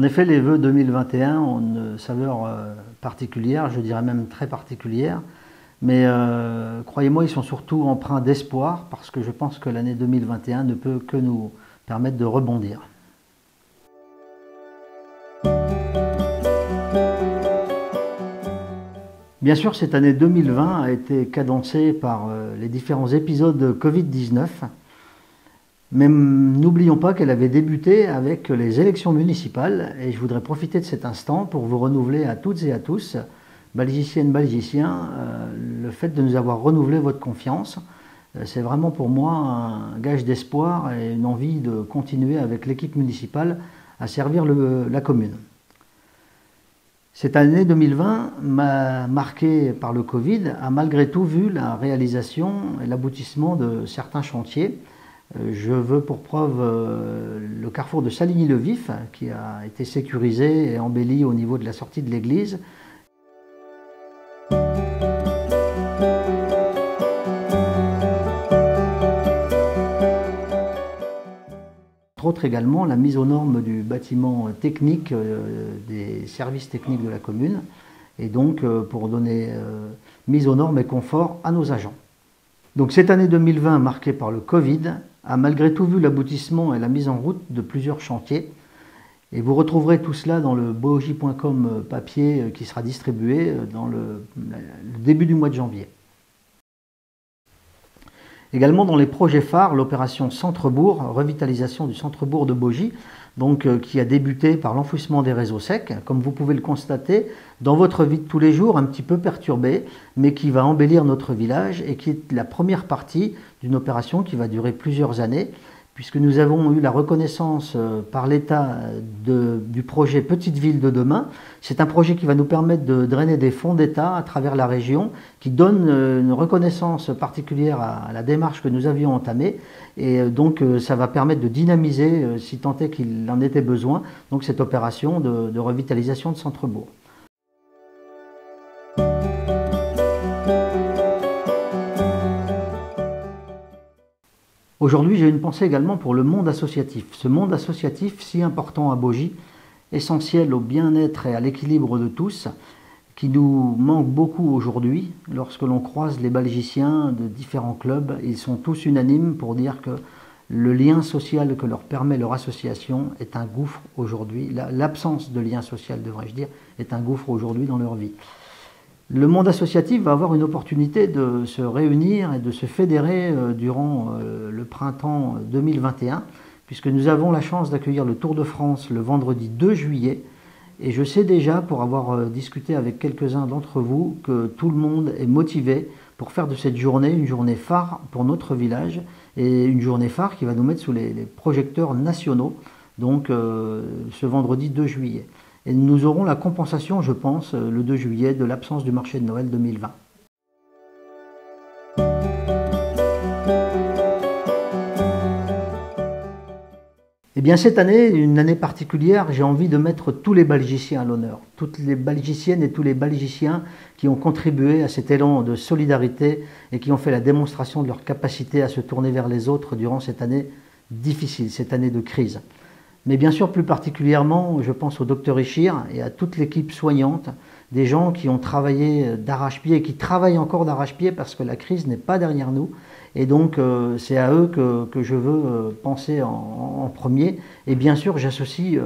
effet, les vœux 2021 ont une saveur particulière, je dirais même très particulière. Mais croyez-moi, ils sont surtout empreints d'espoir parce que je pense que l'année 2021 ne peut que nous permettre de rebondir. Bien sûr, cette année 2020 a été cadencée par les différents épisodes de Covid-19. Mais n'oublions pas qu'elle avait débuté avec les élections municipales et je voudrais profiter de cet instant pour vous renouveler à toutes et à tous, Belgiciennes, Belgiciens, le fait de nous avoir renouvelé votre confiance. C'est vraiment pour moi un gage d'espoir et une envie de continuer avec l'équipe municipale à servir la commune. Cette année 2020, marquée par le Covid, a malgré tout vu la réalisation et l'aboutissement de certains chantiers. Je veux pour preuve le carrefour de Saligny-le-Vif qui a été sécurisé et embelli au niveau de la sortie de l'église. Entre autres également la mise aux normes du bâtiment technique des services techniques de la commune et donc pour donner mise aux normes et confort à nos agents. Donc cette année 2020 marquée par le Covid a malgré tout vu l'aboutissement et la mise en route de plusieurs chantiers. Et vous retrouverez tout cela dans le boji.com papier qui sera distribué dans le début du mois de janvier. Également dans les projets phares, l'opération Centre-Bourg, revitalisation du centre-bourg de Boji, donc qui a débuté par l'enfouissement des réseaux secs, comme vous pouvez le constater, dans votre vie de tous les jours, un petit peu perturbée, mais qui va embellir notre village et qui est la première partie d'une opération qui va durer plusieurs années, puisque nous avons eu la reconnaissance par l'État du projet Petite Ville de demain. C'est un projet qui va nous permettre de drainer des fonds d'État à travers la région, qui donne une reconnaissance particulière à la démarche que nous avions entamée. Et donc ça va permettre de dynamiser, si tant est qu'il en était besoin, donc cette opération de revitalisation de Centre-Bourg. Aujourd'hui, j'ai une pensée également pour le monde associatif. Ce monde associatif si important à Boji, essentiel au bien-être et à l'équilibre de tous, qui nous manque beaucoup aujourd'hui. Lorsque l'on croise les Belgiciens de différents clubs, ils sont tous unanimes pour dire que le lien social que leur permet leur association est un gouffre aujourd'hui. L'absence de lien social, devrais-je dire, est un gouffre aujourd'hui dans leur vie. Le monde associatif va avoir une opportunité de se réunir et de se fédérer durant le printemps 2021, puisque nous avons la chance d'accueillir le Tour de France le vendredi 2 juillet. Et je sais déjà, pour avoir discuté avec quelques-uns d'entre vous, que tout le monde est motivé pour faire de cette journée une journée phare pour notre village et une journée phare qui va nous mettre sous les projecteurs nationaux, donc ce vendredi 2 juillet. Et nous aurons la compensation, je pense, le 2 juillet, de l'absence du marché de Noël 2020. Eh bien, cette année, une année particulière, j'ai envie de mettre tous les Belgiciens à l'honneur. Toutes les Belgiciennes et tous les Belgiciens qui ont contribué à cet élan de solidarité et qui ont fait la démonstration de leur capacité à se tourner vers les autres durant cette année difficile, cette année de crise. Mais bien sûr, plus particulièrement, je pense au docteur Ishir et à toute l'équipe soignante, des gens qui ont travaillé d'arrache-pied et qui travaillent encore d'arrache-pied parce que la crise n'est pas derrière nous. Et donc, c'est à eux que je veux penser en premier. Et bien sûr, j'associe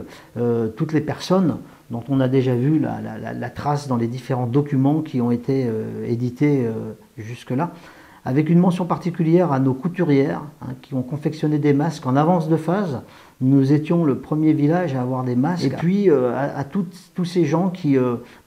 toutes les personnes dont on a déjà vu la trace dans les différents documents qui ont été édités jusque-là, avec une mention particulière à nos couturières qui ont confectionné des masques en avance de phase. Nous étions le premier village à avoir des masques. Et puis à tous ces gens qui,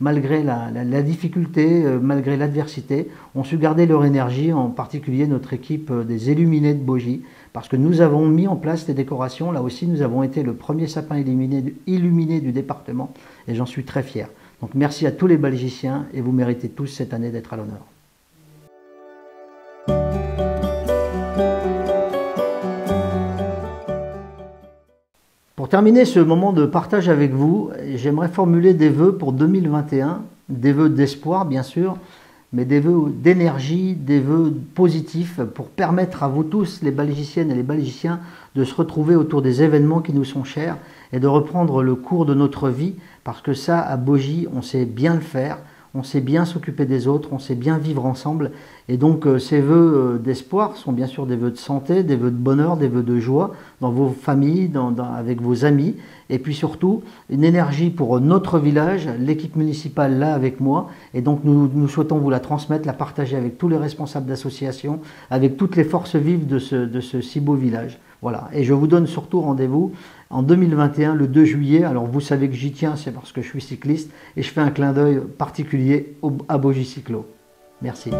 malgré la difficulté, malgré l'adversité, ont su garder leur énergie, en particulier notre équipe des illuminés de Boji, parce que nous avons mis en place des décorations. Là aussi, nous avons été le premier sapin illuminé du département et j'en suis très fier. Donc merci à tous les Belgiciens et vous méritez tous cette année d'être à l'honneur. Pour terminer ce moment de partage avec vous, j'aimerais formuler des vœux pour 2021, des vœux d'espoir bien sûr, mais des vœux d'énergie, des vœux positifs pour permettre à vous tous, les balgiciennes et les balgiciens, de se retrouver autour des événements qui nous sont chers et de reprendre le cours de notre vie, parce que ça, à Bogie, on sait bien le faire, on sait bien s'occuper des autres, on sait bien vivre ensemble. Et donc ces vœux d'espoir sont bien sûr des vœux de santé, des vœux de bonheur, des vœux de joie dans vos familles, avec vos amis. Et puis surtout, une énergie pour notre village, l'équipe municipale là avec moi. Et donc nous souhaitons vous la transmettre, la partager avec tous les responsables d'associations, avec toutes les forces vives de ce si beau village. Voilà. Et je vous donne surtout rendez-vous en 2021, le 2 juillet. Alors vous savez que j'y tiens, c'est parce que je suis cycliste et je fais un clin d'œil particulier à Bogie Cyclo. Merci.